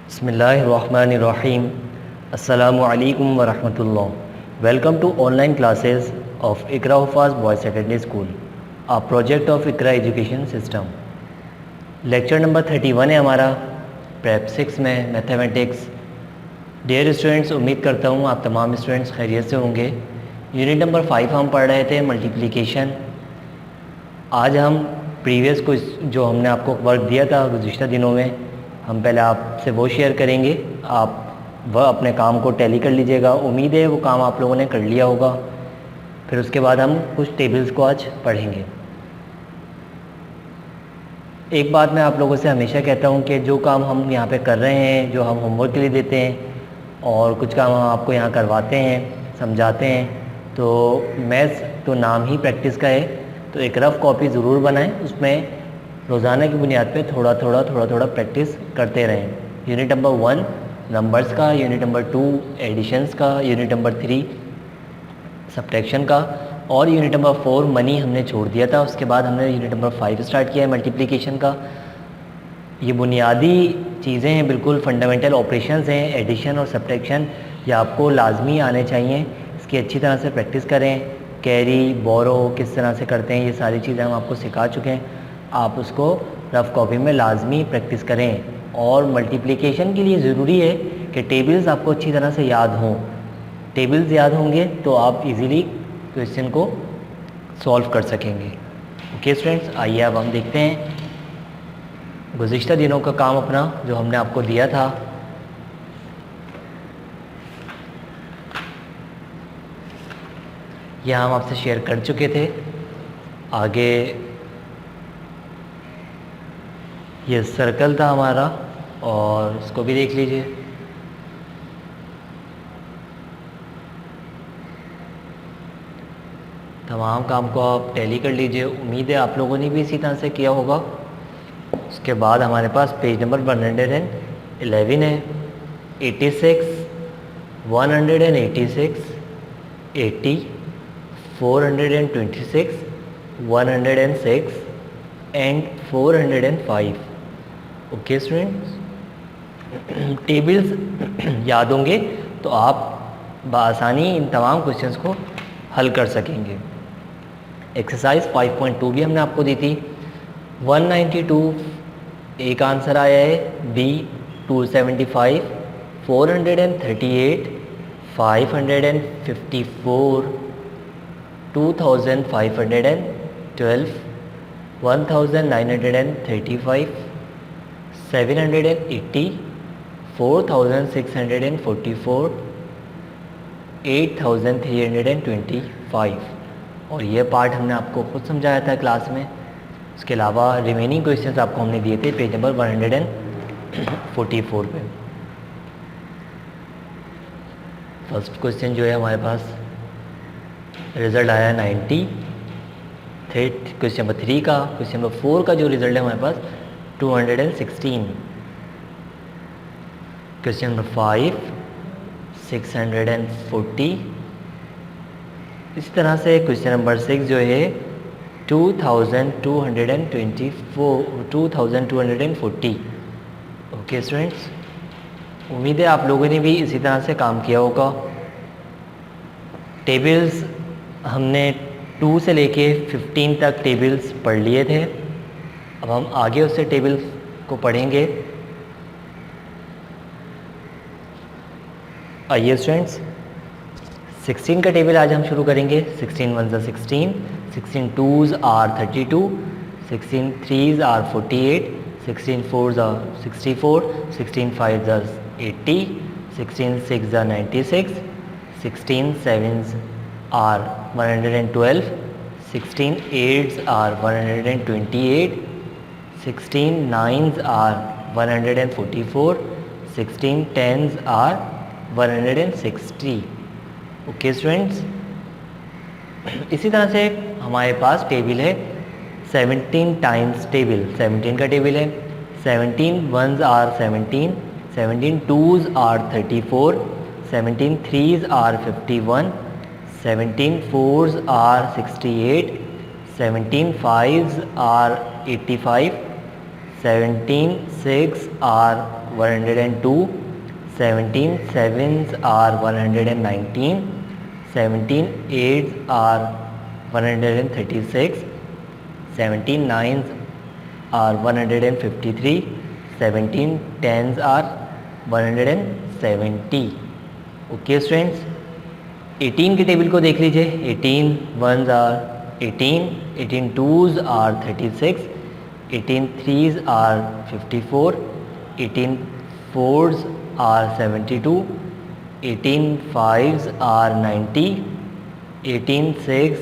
बिस्मिल्लाहिर्रहमानिर्रहीम। अस्सलामु अलैकुम वरहमतुल्लाह। Welcome to online classes of Iqra Huffaz boys secondary school, a project of Iqra education system. Lecture number 31 है हमारा प्रेप 6 में मैथमेटिक्स। डियर स्टूडेंट्स, उम्मीद करता हूँ आप तमाम स्टूडेंट्स खैरियत से होंगे। यूनिट नंबर 5 हम पढ़ रहे थे मल्टीप्लिकेशन। आज हम प्रीवियस कुछ जो हमने आपको वर्क दिया था गुज़िश्ता दिनों में, हम पहले आपसे वो शेयर करेंगे। आप वह अपने काम को टैली कर लीजिएगा। उम्मीद है वो काम आप लोगों ने कर लिया होगा। फिर उसके बाद हम कुछ टेबल्स को आज पढ़ेंगे। एक बात मैं आप लोगों से हमेशा कहता हूँ कि जो काम हम यहाँ पे कर रहे हैं, जो हम होमवर्क के लिए देते हैं और कुछ काम हम आपको यहाँ करवाते हैं, समझाते हैं, तो मैथ्स तो नाम ही प्रैक्टिस का है, तो एक रफ़ कॉपी ज़रूर बनाएं। उसमें रोज़ाना की बुनियाद पे थोड़ा थोड़ा प्रैक्टिस करते रहें। यूनिट नंबर 1 नंबर्स का, यूनिट नंबर 2 एडिशंस का, यूनिट नंबर 3 सब्ट्रैक्शन का और यूनिट नंबर 4 मनी हमने छोड़ दिया था। उसके बाद हमने यूनिट नंबर 5 स्टार्ट किया है मल्टीप्लिकेशन का। ये बुनियादी चीज़ें हैं, बिल्कुल फंडामेंटल ऑपरेशंस हैं। एडिशन और सब्ट्रैक्शन ये आपको लाजमी आने चाहिए। इसकी अच्छी तरह से प्रैक्टिस करें। कैरी बोरो किस तरह से करते हैं, ये सारी चीज़ें हम आपको सिखा चुके हैं। आप उसको रफ़ कॉपी में लाजमी प्रैक्टिस करें। और मल्टीप्लिकेशन के लिए ज़रूरी है कि टेबल्स आपको अच्छी तरह से याद हों। टेबल्स याद होंगे तो आप इजीली क्वेश्चन को सॉल्व कर सकेंगे। ओके स्टूडेंट्स, आइए अब हम देखते हैं गुज़िश्ता दिनों का काम अपना जो हमने आपको दिया था। यह हम आपसे शेयर कर चुके थे। आगे ये सर्कल था हमारा और इसको भी देख लीजिए। तमाम काम को आप टैली कर लीजिए। उम्मीद है आप लोगों ने भी इसी तरह से किया होगा। उसके बाद हमारे पास पेज नंबर 111 है। 86, 186, 80, 426, 106 एंड 405। ओके स्टूडेंट्स, टेबल्स याद होंगे तो आप बआसानी इन तमाम क्वेश्चंस को हल कर सकेंगे। एक्सरसाइज 5.2 भी हमने आपको दी थी। 192 एक आंसर आया है, बी 275, 438, 554, 2512, 1935, 780, 4644, 8325। और ये पार्ट हमने आपको खुद समझाया था क्लास में। उसके अलावा रिमेनिंग क्वेश्चंस आपको हमने दिए थे पेज नंबर 144 पे। फर्स्ट क्वेश्चन जो है हमारे पास रिज़ल्ट आया 90। क्वेश्चन नंबर 3 का, क्वेश्चन नंबर 4 का जो रिज़ल्ट है हमारे पास 216। Question number 5 640। इसी तरह से क्वेश्चन नंबर 6 जो है 2240। ओके स्टूडेंट्स, उम्मीद है आप लोगों ने भी इसी तरह से काम किया होगा। टेबल्स हमने 2 से लेके 15 तक टेबल्स पढ़ लिए थे। अब हम आगे उससे टेबल्स को पढ़ेंगे। आइए स्टूडेंट्स, 16 का टेबल आज हम शुरू करेंगे। 16 1 16, 16 2s are 32, 16 3s are 48, 16 4s are 64, 16 5s are 80, 16 6s are 96, 16 7s are 112, 16 8s are 128, 16 9s are 144, 16 10s are 160। Okay students, इसी तरह से हमारे पास टेबल है 17 टाइम्स टेबल। 17 का टेबल है। 17 1s are 17, 17 2s are 34, 17 3s are 51, 17 4s are 68, 17 5s are 85, 17 6 are 102, 17 7s are 119, 17 8s are 136, 17 9s are 153, 17 10s are 170। Okay students, 18 के table को देख लीजिए। 18 1s are 18, 18 2s are 36, 18 3s are 54, 18 4s are 72, 18 5s are 90, 18 6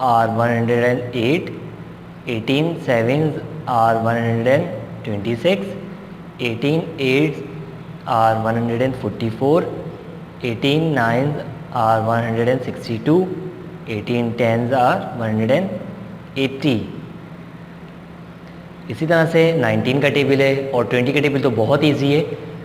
are 108, 18 7s are 126, 18 8s are 144, 18 9s are 162, 18 10s are 180। इसी तरह से 19 का table है और 20 का टेबल तो बहुत इजी है।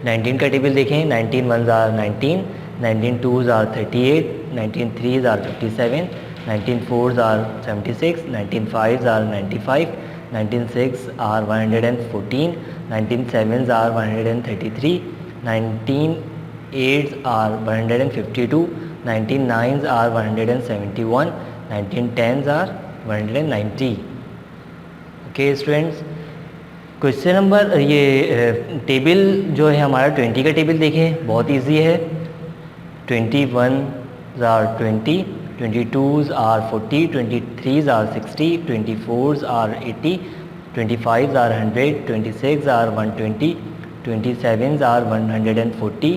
19 का टेबल देखें, 19 1s are 19, 19 2s are 38, 19 3s are 57, 19 4s are 76, 19 5s are 95, 19 6s are 114, 19 7s are 133, 19 8s are 152, 19 9s are 171, 19 10s are 190। Okay students, question number ये टेबल जो है हमारा 20 का टेबल देखें, बहुत इजी है। 21s are 20, 22s are 40, 23s are 60, 24s are 80, 25s are 100, 26 are 120, 27s are 140,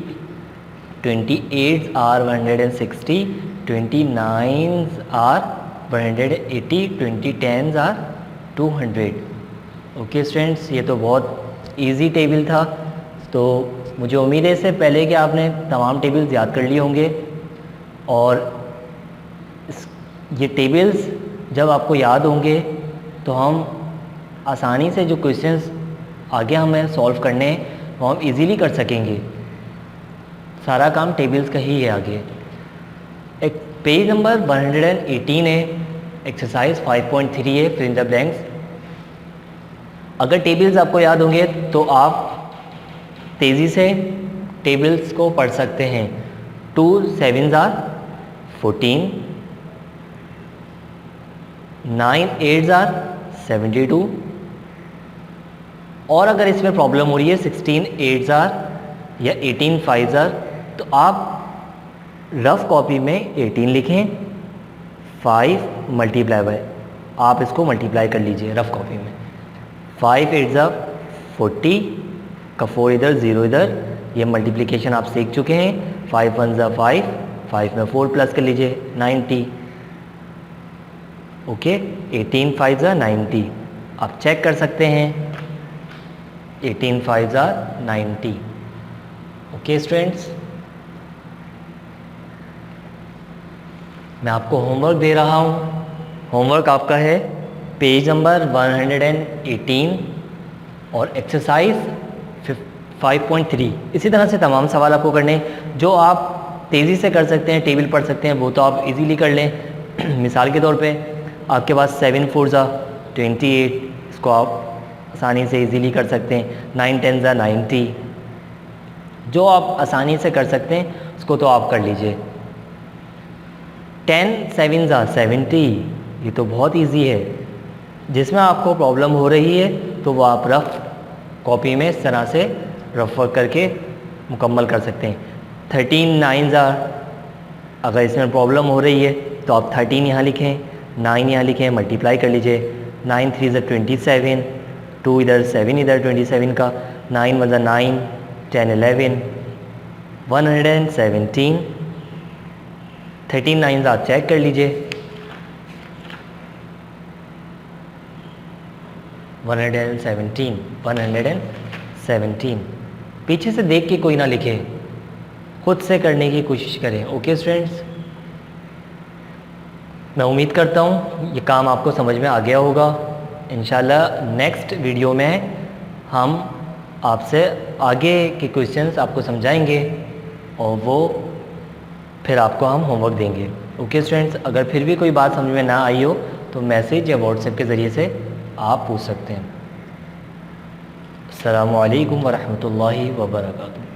28s are 160, 29s are 180, 20 10s are 200। Okay students, ये तो बहुत इजी टेबल था। तो मुझे उम्मीद है इससे पहले कि आपने तमाम टेबल्स याद कर लिए होंगे, और ये टेबल्स जब आपको याद होंगे तो हम आसानी से जो क्वेश्चंस आगे हमें सॉल्व करने हैं वो हम इजीली कर सकेंगे। सारा काम टेबल्स का ही है आगे। एक पेज नंबर 118 है, एक्सरसाइज 5.3 है, फिल इन द ब्लैंक्स। अगर टेबल्स आपको याद होंगे तो आप तेज़ी से टेबल्स को पढ़ सकते हैं। 2 7s are 14, 9 8s are 72, और अगर इसमें प्रॉब्लम हो रही है 16 8s are या 18 5s are, तो आप रफ कॉपी में 18 लिखें, 5 मल्टीप्लाई बाय, आप इसको मल्टीप्लाई कर लीजिए रफ कॉपी में। 5 8s are 40 का 4 इधर 0 इधर, ये मल्टीप्लिकेशन आप सीख चुके हैं। 5 1s are 5, 5 में 4 प्लस कर लीजिए 90। ओके, 18 5s are 90, आप चेक कर सकते हैं 18 5s are 90। ओके स्टूडेंट्स, मैं आपको होमवर्क दे रहा हूँ। होमवर्क आपका है पेज नंबर 118 और एक्सरसाइज 5.3। इसी तरह से तमाम सवाल आपको करने जो आप तेज़ी से कर सकते हैं, टेबल पढ़ सकते हैं, वो तो आप इजीली कर लें। मिसाल के तौर पे आपके पास 7 4s are 28, इसको आप आसानी से इजीली कर सकते हैं। 9 10s are 90, जो आप आसानी से कर सकते हैं उसको तो आप कर लीजिए। 10 7s are 70, ये तो बहुत इजी है। जिसमें आपको प्रॉब्लम हो रही है तो वो आप रफ कॉपी में इस तरह से रफ वर्क करके मुकम्मल कर सकते हैं। 13 9s are, अगर इसमें प्रॉब्लम हो रही है तो आप 13 यहाँ लिखें, 9 यहाँ लिखें, मल्टीप्लाई कर लीजिए। 9 3s are 27, 2 इधर 7 इधर 27 का, 9 1s are 9, 10 11, 117। 13 9s आप चेक कर लीजिए, 117। पीछे से देख के कोई ना लिखे, खुद से करने की कोशिश करें। ओके स्टूडेंट्स, मैं उम्मीद करता हूँ ये काम आपको समझ में आ गया होगा। इंशाल्लाह नेक्स्ट वीडियो में हम आपसे आगे के क्वेश्चंस आपको समझाएंगे और वो फिर आपको हम होमवर्क देंगे। ओके स्टूडेंट्स, अगर फिर भी कोई बात समझ में ना आई हो तो मैसेज या व्हाट्सएप के ज़रिए से आप पूछ सकते हैं। अस्सलामु अलैकुम वरहमतुल्लाहि वबरकातुहू।